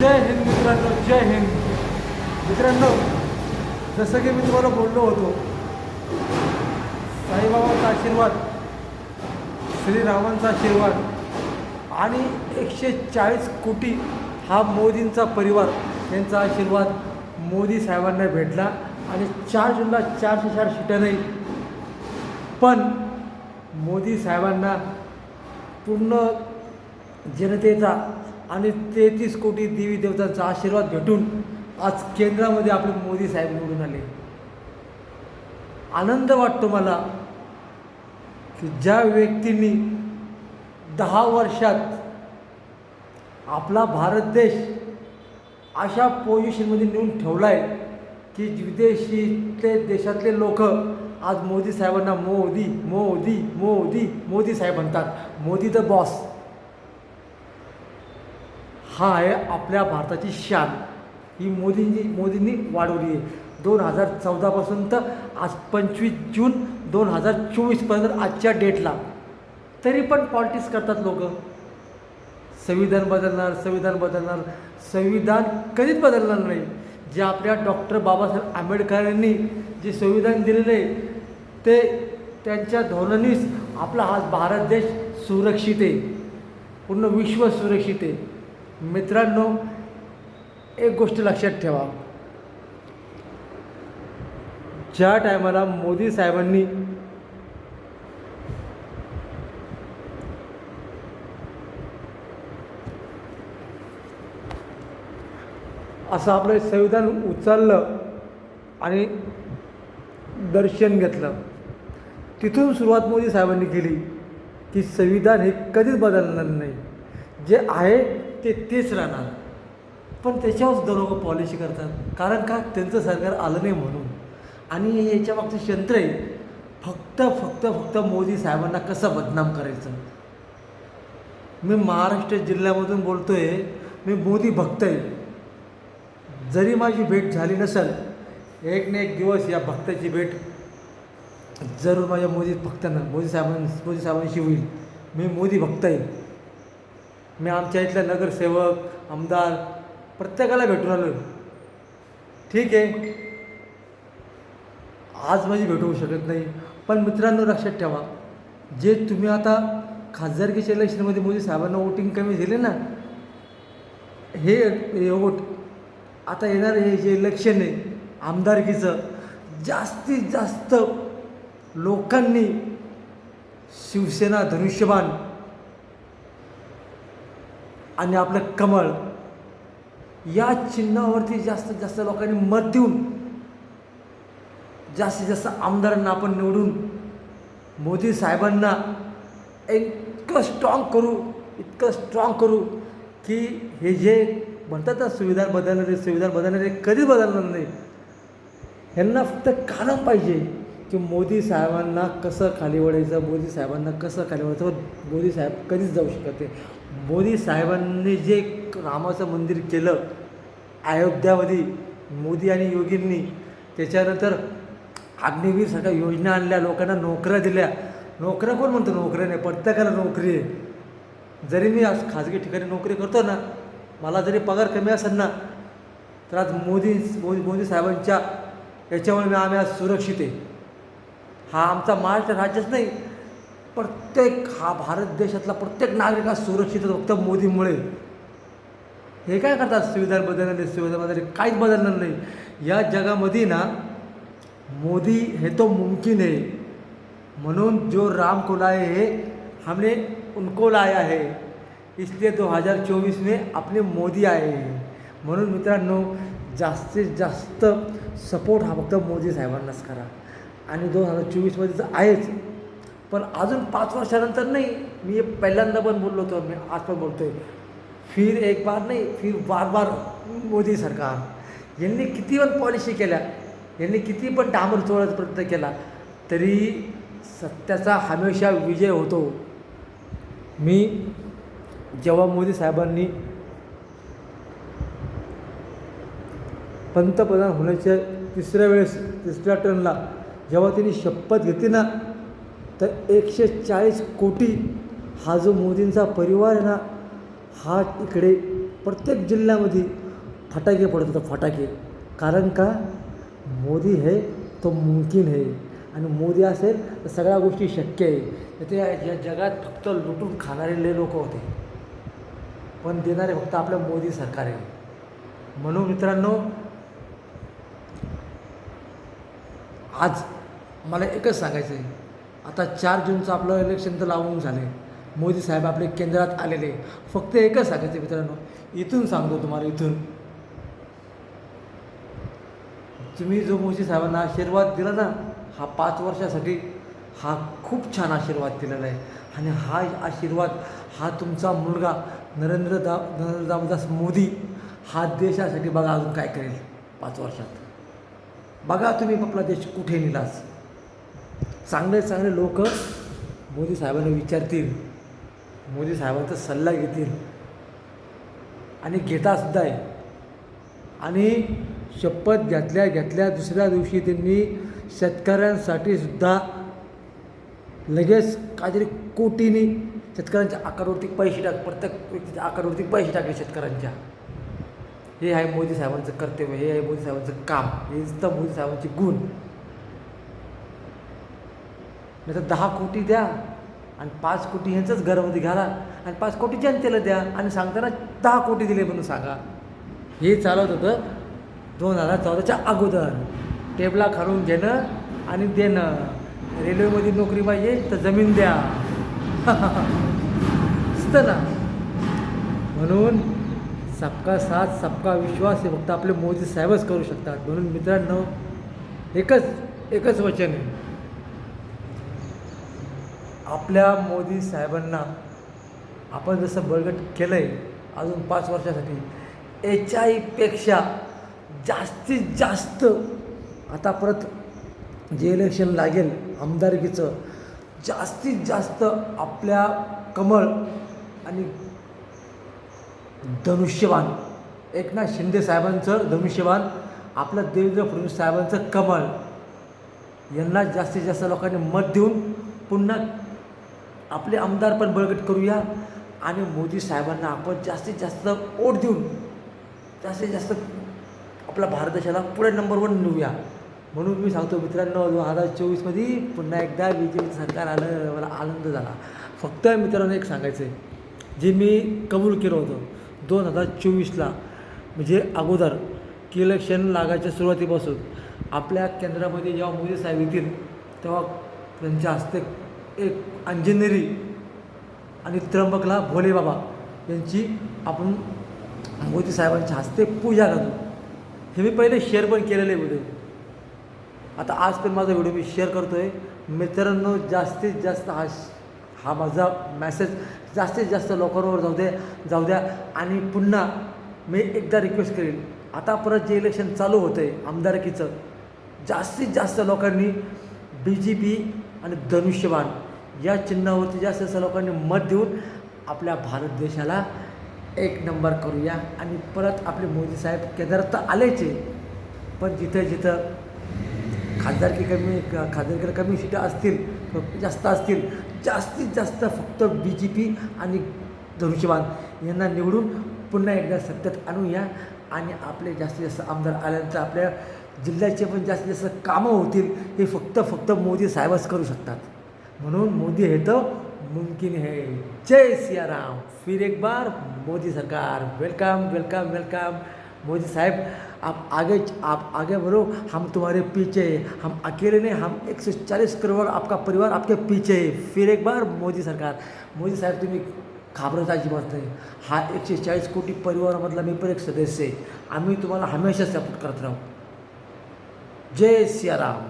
जय हिंद मित्रांनो, जय हिंद मित्रांनो. जसं की मी तुम्हाला बोललो होतो, साईबाबांचा आशीर्वाद, श्रीरामांचा आशीर्वाद आणि 140 कोटी हा मोदींचा परिवार यांचा आशीर्वाद मोदी साहेबांना भेटला आणि 4 जूनला 404 सीटा नाही, पण मोदी साहेबांना पूर्ण जनतेचा आणि 33 कोटी देवी देवतांचा आशीर्वाद भेटून आज केंद्रामध्ये आपले मोदी साहेब निवडून आले. आनंद वाटतो मला की ज्या व्यक्तींनी 10 वर्षात आपला भारत देश अशा पोझिशनमध्ये नेऊन ठेवला आहे की विदेशीतले देशातले लोक आज मोदी साहेबांना मोदी मोदी मोदी मोदी साहेब म्हणतात. Modi the boss. हा आहे आपल्या भारताची शान. ही मोदींनी वाढवली आहे 2014पासून तर आज 25 जून 2024पर्यंत आजच्या डेटला. तरी पण पॉलिटिक्स करतात लोक. संविधान बदलणार, संविधान बदलणार. संविधान कधीच बदलणार नाही. जे आपल्या डॉक्टर बाबासाहेब आंबेडकरांनी जे संविधान दिलेलं आहे ते त्यांच्या धोरणानेच आपला हा भारत देश सुरक्षित आहे. पूर्ण विश्व सुरक्षित आहे. मित्रांनो, एक गोष्ट लक्षात ठेवा. ज्या टायमाला मोदी साहेबांनी असं आपलं संविधान उचललं आणि दर्शन घेतलं, तिथून सुरुवात मोदी साहेबांनी केली की संविधान हे कधीच बदलणार नाही. जे आहे ते तेच राहणार. पण त्याच्यावर लोक पॉलिसी करतात. कारण का? त्यांचं सरकार आलं नाही म्हणून. आणि याच्या मागचं यंत्र आहे फक्त फक्त फक्त मोदी साहेबांना कसं बदनाम करायचं. मी महाराष्ट्र जिल्ह्यामधून बोलतो आहे. मी मोदी भक्त आहे. जरी माझी भेट झाली नसेल, एक ना एक दिवस या भक्ताची भेट जरूर माझ्या मोदी साहेबांशी होईल. मी मोदी भक्त आहे. मी आमच्या इथल्या नगरसेवक, आमदार प्रत्येकाला भेटून आलो. ठीक आहे, आज माझी भेट होऊ शकत नाही. पण मित्रांनो, लक्षात ठेवा, जे तुम्ही आता खासदारकीच्या इलेक्शनमध्ये मोदी साहेबांना वोटिंग कमी दिले ना, हे वोट आता येणार हे जे इलेक्शन आहे आमदारकीचं, जास्तीत जास्त लोकांनी शिवसेना, धनुष्यबाण आणि आपलं कमळ या चिन्हावरती जास्तीत जास्त लोकांनी मत देऊन जास्तीत जास्त आमदारांना आपण निवडून मोदी साहेबांना इतकं स्ट्रॉंग करू की हे जे म्हणतात ना संविधान बदलणारे कधीच बदलणार नाही. ह्यांना फक्त काळं पाहिजे की मोदी साहेबांना कसं खाली ओढायचं, मोदी साहेब कधीच जाऊ शकत नाही. मोदी साहेबांनी जे रामाचं मंदिर केलं अयोध्यामध्ये, मोदी आणि योगींनी, त्याच्यानंतर अग्निवीरसारख्या योजना आणल्या, लोकांना नोकऱ्या दिल्या. नोकऱ्या कोण म्हणतो? नोकऱ्या नाही, प्रत्येकाला नोकरी आहे. जरी मी आज खाजगी ठिकाणी नोकरी करतो ना, मला जरी पगार कमी असेल ना, तर आज मोदी साहेबांच्या याच्यामुळे आम्ही आज सुरक्षित आहे. हा आमचा महाराष्ट्र राज्यच नाही, हा भारत देशातला प्रत्येक नागरिक हा सुरक्षित फक्त मोदीमुळे. हे काय करतात? संविधान बदलणारे काहीच बदलणार नाही. या जगामध्ये ना मोदी हे तो मुमकिन है. म्हणून जो राम को लाए है हमने उनको लाया है, इसलिए 2024 में अपने मोदी आए हैं. म्हणून मित्रांनो, जास्तीत जास्त सपोर्ट हा फक्त मोदी साहेबांनाच करा. आणि 2024मध्ये तर आहेच, पण अजून 5 वर्षानंतर नाही. मी पहिल्यांदा पण बोललो होतो, मी आज पण बोलतो आहे, फिर एक बार नाही, फिर बार मोदी सरकार. यांनी किती पण पॉलिसी केल्या, यांनी किती पण डांबर चोळायचा प्रयत्न केला, तरी सत्याचा हमेशा विजय होतो. मी जेव्हा मोदी साहेबांनी पंतप्रधान होण्याच्या तिसऱ्या टर्नला जेव्हा त्यांनी शपथ घेतली ना, तर 140 कोटी हा जो मोदींचा परिवार आहे ना, हा इकडे प्रत्येक जिल्ह्यामध्ये फटाके पडत होतं, फटाके. कारण का? मोदी है तो मुमकिन है. आणि मोदी असेल तर सगळ्या गोष्टी शक्य आहे. ते या जगात फक्त लुटून खाणारे लोक होते, पण देणारे फक्त आपलं मोदी सरकार आहे. म्हणून मित्रांनो, आज मला एकच सांगायचं आहे, आता 4 जूनचं आपलं इलेक्शन तर लावून झालं आहे. मोदी साहेब आपले केंद्रात आलेले. फक्त एकच सांगायचं मित्रांनो, इथून सांगतो तुम्हाला, इथून तुम्ही जो मोदी साहेबांना आशीर्वाद दिला ना, हा 5 वर्षासाठी, हा खूप छान आशीर्वाद दिलेला आहे. आणि हा आशीर्वाद हा तुमचा मुलगा नरेंद्र दामोदर मोदी हा देशासाठी बघा अजून काय करेल 5 वर्षात. बघा तुम्ही आपला देश कुठे नेलाच. चांगले चांगले लोक मोदी साहेबांना विचारतील, मोदी साहेबांचा सल्ला घेतील आणि घेतासुद्धा आहे. आणि शपथ घेतल्या दुसऱ्या दिवशी त्यांनी शेतकऱ्यांसाठी सुद्धा लगेच काहीतरी कोटींनी शेतकऱ्यांच्या अकाउंटवरती पैसे प्रत्येक व्यक्तीच्या अकाउंटवरती पैसे टाकले शेतकऱ्यांच्या. हे आहे मोदी साहेबांचं कर्तव्य, हे आहे मोदी साहेबांचं काम, हे तर मोदी साहेबांचे गुण. नाही तर 10 कोटी द्या आणि 5 कोटी ह्यांचंच घरामध्ये घाला आणि 5 कोटी जनतेला द्या आणि सांगताना 10 कोटी दिले म्हणून सांगा. हे चालत होतं 2014च्या अगोदर. टेबला खालून घेणं आणि देणं. रेल्वेमध्ये नोकरी पाहिजे तर जमीन द्या असतं ना. म्हणून सबका साथ सबका विश्वास हे फक्त आपले मोदी साहेबच करू शकतात. म्हणून मित्रांनो, एकच वचन आहे, आपल्या मोदी साहेबांना आपण जसं बळकट केलं आहे अजून 5 वर्षासाठी, याच्याहीपेक्षा जास्तीत जास्त आता परत जे इलेक्शन लागेल आमदारकीचं, जास्तीत जास्त आपल्या कमळ आणि धनुष्यबाण, एकनाथ शिंदे साहेबांचं धनुष्यबाण, आपलं देवेंद्र फडणवीस साहेबांचं कमळ, यांना जास्तीत जास्त लोकांनी मत देऊन पुन्हा आपले आमदार पण बळकट करूया आणि मोदी साहेबांना आपण जास्तीत जास्त वोट देऊन जास्तीत जास्त आपल्या भारत देशाला पुढे नंबर 1 नेऊया. म्हणून मी सांगतो मित्रांनो, 2024मध्ये पुन्हा एकदा BJP सरकार आलं, मला आनंद झाला. फक्त मित्रांनो एक सांगायचं आहे, जे मी कबूल केलं होतं 2024ला, म्हणजे अगोदर की इलेक्शन लागायच्या सुरुवातीपासून आपल्या केंद्रामध्ये जेव्हा मोदी साहेब येतील तेव्हा त्यांच्या हस्ते एक अंजनेरी आणि त्र्यंबकला भोलेबाबा यांची आपण मोदी साहेबांच्या हस्ते पूजा करू. हे मी पहिले शेअर पण केलेले व्हिडिओ. आता आज पण माझा व्हिडिओ मी शेअर करतो आहे. मित्रांनो, जास्तीत जास्त हा माझा मेसेज जास्तीत जास्त लोकांवर जाऊ द्या. आणि पुन्हा मी एकदा रिक्वेस्ट करेन, आता परत जे इलेक्शन चालू होतं आहे आमदारकीचं, जास्तीत जास्त लोकांनी BJP आणि धनुष्यबाण या चिन्हावरती जास्तीत जास्त लोकांनी मत देऊन आपल्या भारत देशाला 1 नंबर करूया. आणि परत आपले मोदी साहेब केंद्रात तर आलेचे, पण जिथं खासदारकीला कमी सीटा असतील, जास्त असतील, जास्तीत जास्त फक्त BJP आणि धनुष्यबाण यांना निवडून पुन्हा एकदा सत्तेत आणूया. आणि आपले जास्तीत जास्त आमदार आल्यानंतर आपल्या जिल्ह्याचे पण जास्तीत जास्त कामं होतील. हे फक्त मोदी साहेबच करू शकतात. म्हणून मोदी है तो मुमकिन है. जय सियाराम. फिर एक बार मोदी सरकार, वेलकम वेलकम वेलकम. मोदी साहब आप आगे बढ़ो, हम तुम्हारे पीछे हैं, हम अकेले नहीं, हम 140 करोड़ आपका परिवार आपके पीछे है. फिर एक बार मोदी सरकार. मोदी साहेब तुम्ही घाबरत अजिबात नाही. हा 140 कोटी परिवारामधला मी पण एक सदस्य आहे. आम्ही तुम्हाला हमेशा सपोर्ट करत राहू. जय सियाराम.